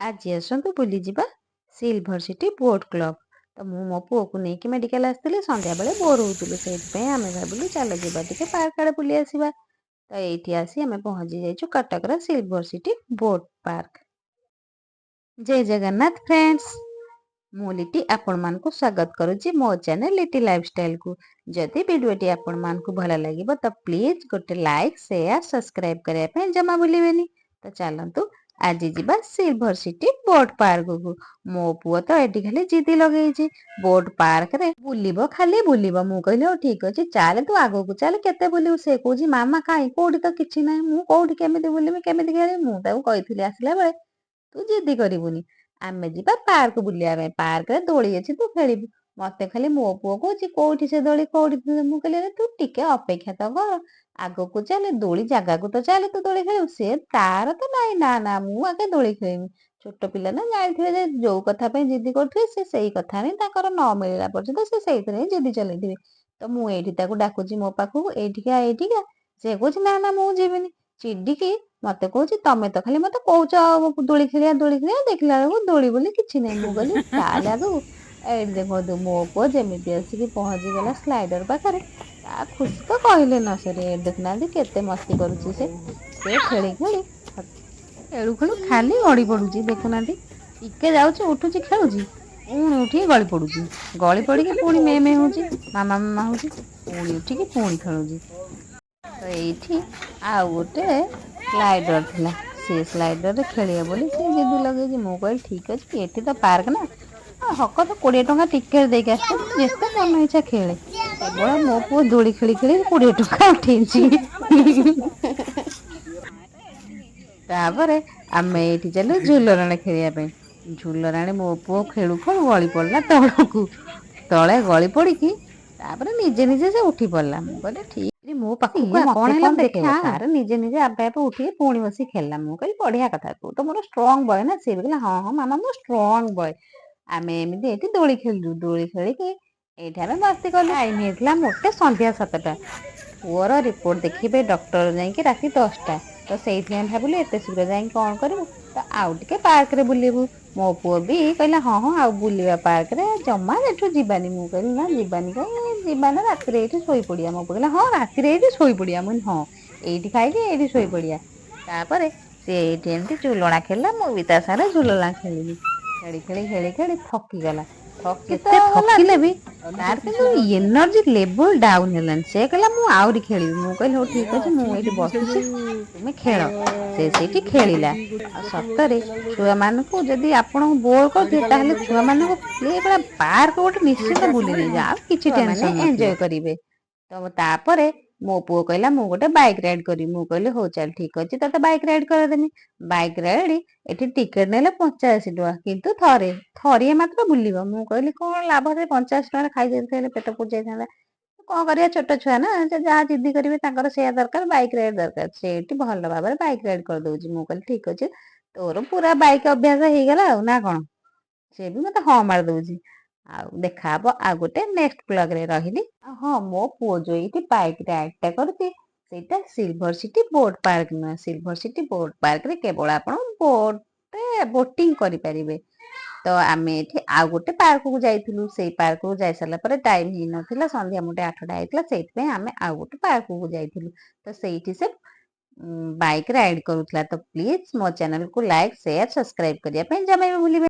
ଆଜି ଆସନ୍ତୁ ବୁଲିଯିବା ସିଲଭର ସିଟି ବୋଟ୍ କ୍ଲବ। ତ ମୁଁ ମୋ ପୁଅକୁ ନେଇକି ମେଡିକାଲ ଆସିଥିଲି, ସନ୍ଧ୍ୟାବେଳେ ବୋର ହଉଥିଲୁ, ସେଇଥିପାଇଁ ଆମେ ଭାବିଲୁ ଚାଲ ଯିବା ଟିକେ ପାର୍କ ଆଡେ ବୁଲି ଆସିବା। ତ ଏଇଠି ଆସି ଆମେ ପହଞ୍ଚି ଯାଇଛୁ କଟକର ସିଲଭର ସିଟି ବୋଟ୍ ପାର୍କ। ଜୟ ଜଗନ୍ନାଥ ଫ୍ରେଣ୍ଡସ୍, ମୁଁ ଲିଟି ଆପଣମାନଙ୍କୁ ସ୍ୱାଗତ କରୁଛି ମୋ ଚ୍ୟାନେଲ ଲିଟି ଲାଇଫଷ୍ଟାଇଲକୁ। ଯଦି ଭିଡ଼ିଓଟି ଆପଣମାନଙ୍କୁ ଭଲ ଲାଗିବ ତ ପ୍ଲିଜ ଗୋଟେ ଲାଇକ୍, ସେୟାର, ସବସ୍କ୍ରାଇବ କରିବା ପାଇଁ ଜମା ଭୁଲିବେନି। ତ ଚାଲନ୍ତୁ ଆଜି ଯିବା ସିଲଭର ସିଟି ବୋଟ୍ ପାର୍କକୁ। ମୋ ପୁଅ ତ ଏଠି ଖାଲି ଜିଦି ଲଗେଇଛି ବୋଟ୍ ପାର୍କରେ ବୁଲିବ, ଖାଲି ବୁଲିବ। ମୁଁ କହିଲି ହଉ ଠିକ ଅଛି, ଚାଲେ ତୁ ଆଗକୁ ଚାଲେ, କେତେ ବୁଲିବୁ। ସେ କହୁଛି ମାମା କାହିଁ, କୋଉଠି ତ କିଛି ନାହିଁ, ମୁଁ କୋଉଠି କେମିତି ବୁଲିବି, କେମିତି ଖେଳିବି। ମୁଁ ତାକୁ କହିଥିଲି ଆସିଲା ବେଳେ ତୁ ଜିଦି କରିବୁନି, ଆମେ ଯିବା ପାର୍କ ବୁଲିବା ପାଇଁ, ପାର୍କରେ ଦୋଳି ଅଛି ତୁ ଖେଳିବୁ। ମତେ ଖାଲି ମୋ ପୁଅ କହୁଛି କୋଉଠି ସେ ଦୋଳି, କୋଉଠି। ମୁଁ କହିଲି ଆରେ ତୁ ଟିକେ ଅପେକ୍ଷା ତ କର, ଆଗକୁ ଚାଲେ, ଦୋଳି ଜାଗାକୁ ତ ଚାଲେ, ତୁ ଦୋଳି ଖେଳିବୁ। ସେ ତାର ତ ନାଇଁ, ନା ନା ମୁଁ ଆଗେ ଦୋଳି ଖେଳିବି। ଛୋଟ ପିଲା ନା, ଜାଣିଥିବେ ଯେ ଯୋଉ କଥା ପାଇଁ ଜିଦି କରୁଥିବେ ସେ ସେଇ କଥା ହିଁ ତାଙ୍କର ନ ମିଳିଲା ପର୍ଯ୍ୟନ୍ତ ସେ ସେଇଥିରେ ହିଁ ଜିଦି ଚଲେଇଥିବେ। ତ ମୁଁ ଏଇଠି ତାକୁ ଡାକୁଛି ମୋ ପାଖକୁ, ଏଇଠିକା ଏଇଠିକା। ସେ କହୁଛି ନା ନା ମୁଁ ଯିବିନି, ଚିଡିକି ମତେ କହୁଛି ତମେ ତ ଖାଲି ମତେ କହୁଛ ଦୋଳି ଖେଳିଆ ଦୋଳି ଖେଳିଆ, ଦେଖିଲା ବେଳକୁ ଦୋଳି ବୋଲି କିଛି ନାହିଁ। ମୁଁ କହିଲି ଚାଲେ ଆଗକୁ। ଏଇଠି ଦେଖନ୍ତୁ ମୋ ପୁଅ ଯେମିତି ଆସିକି ପହଞ୍ଚିଗଲା ସ୍ଲାଇଡର ପାଖରେ, ତା ଖୁସି ତ କହିଲେ ନ ସରେ। ଏଠି ଦେଖୁନାହାନ୍ତି କେତେ ମସ୍ତି କରୁଛି ସେ। ସେ ଖେଳି ଖେଳି ଖେଳୁ ଖେଳୁ ଖାଲି ଗଡି ପଡୁଛି, ଦେଖୁନାହାନ୍ତି। ଟିକେ ଯାଉଛି ଉଠୁଛି ଖେଳୁଛି, ପୁଣି ଉଠିକି ଗଳି ପଡୁଛି, ଗଳି ପଡିକି ପୁଣି ମେ ମେ ହଉଛି, ମାମା ମାମା ହଉଛି, ପୁଣି ଉଠିକି ପୁଣି ଖେଳୁଛି। ତ ଏଇଠି ଆଉ ଗୋଟେ ସ୍ଲାଇଡର ଥିଲା, ସେ ସ୍ଲାଇଡରରେ ଖେଳିବ ବୋଲି ସେ ଜିଦି ଲଗେଇଛି। ମୁଁ କହିଲି ଠିକ ଅଛି, ଏଠି ତ ପାର୍କ ନା, ହକ ତ 20 ଟଙ୍କା ଟିକେଟ ଦେଇକି ଆସିଛୁ, ତୁ ଯେତେ ମନ ଇଚ୍ଛା ଖେଳେ। କେବଳ ମୋ ପୁଅ ଦୋଳି ଖେଳି ଖେଳି 20 ଟଙ୍କା ଉଠେଇଛି। ତାପରେ ଆମେ ଏଇଠି ଚାଲୁ ଝୁଲଣାରେ ଖେଳିବା ପାଇଁ। ଝୁଲଣାରେ ମୋ ପୁଅ ଖେଳୁ ଖେଳୁ ଗଳି ପଡିଲା ତଳକୁ, ତଳେ ଗଳି ପଡିକି ତାପରେ ନିଜେ ନିଜେ ସେ ଉଠି ପଡିଲା। ମୁଁ କହିଲି ଠିକ, ମୋ ପାଖକୁ କଣ ହେଲା ଦେଖେଇବ, ତାର ନିଜେ ନିଜେ ଆପେ ଆପେ ଉଠିକି ପୁଣି ବସି ଖେଳିଲା। ମୁଁ କହିଲି ବଢିଆ କଥା, ତୁ ତ ମୋର ଷ୍ଟ୍ରଙ୍ଗ ବୟ ନା। ସିଏ ବି କହିଲା ହଁ ହଁ ମାମା ମୁଁ ଷ୍ଟ୍ରଙ୍ଗ ବୟ। ଆମେ ଏମିତି ଏଠି ଦୋଳି ଖେଳିଲୁ, ଦୋଳି ଖେଳିକି ଏଇଠି ଆମେ ମସ୍ତି କଲୁ। ଟାଇମ ହେଇଥିଲା ମୋଟେ ସନ୍ଧ୍ୟା 7ଟା। ପୁଅର ରିପୋର୍ଟ ଦେଖିବେ ଡକ୍ଟର ଯାଇକି ରାତି 10ଟା। ତ ସେଇଥିପାଇଁ ଭାବିଲୁ ଏତେ ଶୀଘ୍ର ଯାଇକି କଣ କରିବୁ, ତ ଆଉ ଟିକେ ପାର୍କରେ ବୁଲିବୁ। ମୋ ପୁଅ ବି କହିଲା ହଁ ହଁ ଆଉ ବୁଲିବା ପାର୍କରେ, ଜମା ଏଠୁ ଯିବାନି। ମୁଁ କହିଲି ନା ଯିବାନି କାଇଁ, ଯିବା ନା ରାତିରେ ଏଇଠି ଶୋଇପଡିବା। ମୋ ପୁଅ କହିଲା ହଁ ରାତିରେ ଏଇଠି ଶୋଇପଡିବା। ମୁଁ କହିଲି ହଁ ଏଇଠି ଖାଇକି ଏଇଠି ଶୋଇପଡିଆ। ତାପରେ ସେ ଏଇଠି ଏମିତି ଝୁଲଣା ଖେଳିଲା, ମୁଁ ବି ତା ସାଙ୍ଗରେ ଝୁଲଣା ଖେଳିଲି। ଖେଳି ଖେଳି ଖେଳି ଖେଳି ଥକିଗଲା, ଥକି ତ ଥକିଲେ ବି ତାର କିନ୍ତୁ ଏନର୍ଜି ଲେଭୁଲ ଡାଉନ ହେଲାନି। ସେ କହିଲା ମୁଁ ଆହୁରି ଖେଳିବି। ମୁଁ କହିଲି ହଉ ଠିକ ଅଛି, ମୁଁ ଏଇଠି ବସୁଛି ତୁମେ ଖେଳ। ସେ ସେଇଠି ଖେଳିଲା। ଆଉ ସତରେ ଛୁଆ ମାନଙ୍କୁ ଯଦି ଆପଣଙ୍କୁ ବୋର କରୁଥିବେ, ତାହେଲେ ଛୁଆ ମାନଙ୍କୁ ଏଇଭଳିଆ ପାର୍କ ଗୋଟେ ନିଶ୍ଚିନ୍ତ ବୁଲେଇ ନେଇଯାଅ, ଆଉ କିଛି ଟେନସନ ଏନଜୟ କରିବେ। ତ ତାପରେ ମୋ ପୁଅ କହିଲା ମୁଁ ଗୋଟେ ବାଇକ ରାଇଡ କରିବି। ମୁଁ କହିଲି ହଉ ଚାଲ ଠିକ ଅଛି, ତତେ ବାଇକ ରାଇଡ କରେଇଦେମି। ବାଇକ ରାଇଡ ଏଠି ଟିକେଟ ନେଲେ 85 ଟଙ୍କା, କିନ୍ତୁ ଥରିଏ ମାତ୍ର ବୁଲିବ। ମୁଁ କହିଲି କଣ ଲାଭ ସେ 50 ଟଙ୍କାରେ ଖାଇ ଯାଇଥିଲେ ପେଟ ପୁରି ଯାଇଥାନ୍ତା। କଣ କରିବା, ଛୋଟ ଛୁଆ ନା, ସେ ଯାହା ଜିଦି କରିବେ ତାଙ୍କର ସେଇଆ ଦରକାର, ବାଇକ ରାଇଡ ଦରକାର। ସେଇଠି ଭଲ ଭାବରେ ବାଇକ ରାଇଡ କରିଦଉଛି। ମୁଁ କହିଲି ଠିକ ଅଛି, ତୋର ପୁରା ବାଇକ ଅଭ୍ୟାସ ହେଇଗଲା ଆଉ ନା କଣ। ସେ ବି ମତେ ହଁ ମାରି ଦଉଛି। ଆଉ ଦେଖାହବ ଆଉ ଗୋଟେ ନେକ୍ସଟ ବ୍ଲଗରେ। ରହିଲି। ହଁ, ମୋ ପୁଅ ଯୋଉ ଏଇଠି ବାଇକ ରାଇଡ ଟା କରୁଛି ସେଇଟା ସିଲଭର ସିଟି ବୋଟ ପାର୍କ ନୁହେଁ। ସିଲଭର ସିଟି ବୋଟ ପାର୍କରେ କେବଳ ଆପଣ ବୋଟିଂ କରିପାରିବେ। ତ ଆମେ ଏଠି ଆଉ ଗୋଟେ ପାର୍କକୁ ଯାଇଥିଲୁ। ସେଇ ପାର୍କକୁ ଯାଇ ସାରିଲା ପରେ ଟାଇମ ହେଇନଥିଲା, ସନ୍ଧ୍ୟା ମୋଟେ 8ଟା ହେଇଥିଲା। ସେଇଥିପାଇଁ ଆମେ ଆଉ ଗୋଟେ ପାର୍କକୁ ଯାଇଥିଲୁ। ତ ସେଇଠି ସେ ବାଇକ ରାଇଡ କରୁଥିଲା। ତ ପ୍ଲିଜ ମୋ ଚ୍ୟାନେଲକୁ ଲାଇକ୍, ସେୟାର, ସବସ୍କ୍ରାଇବ କରିବା ପାଇଁ ଜମା ବି ଭୁଲିବେନି।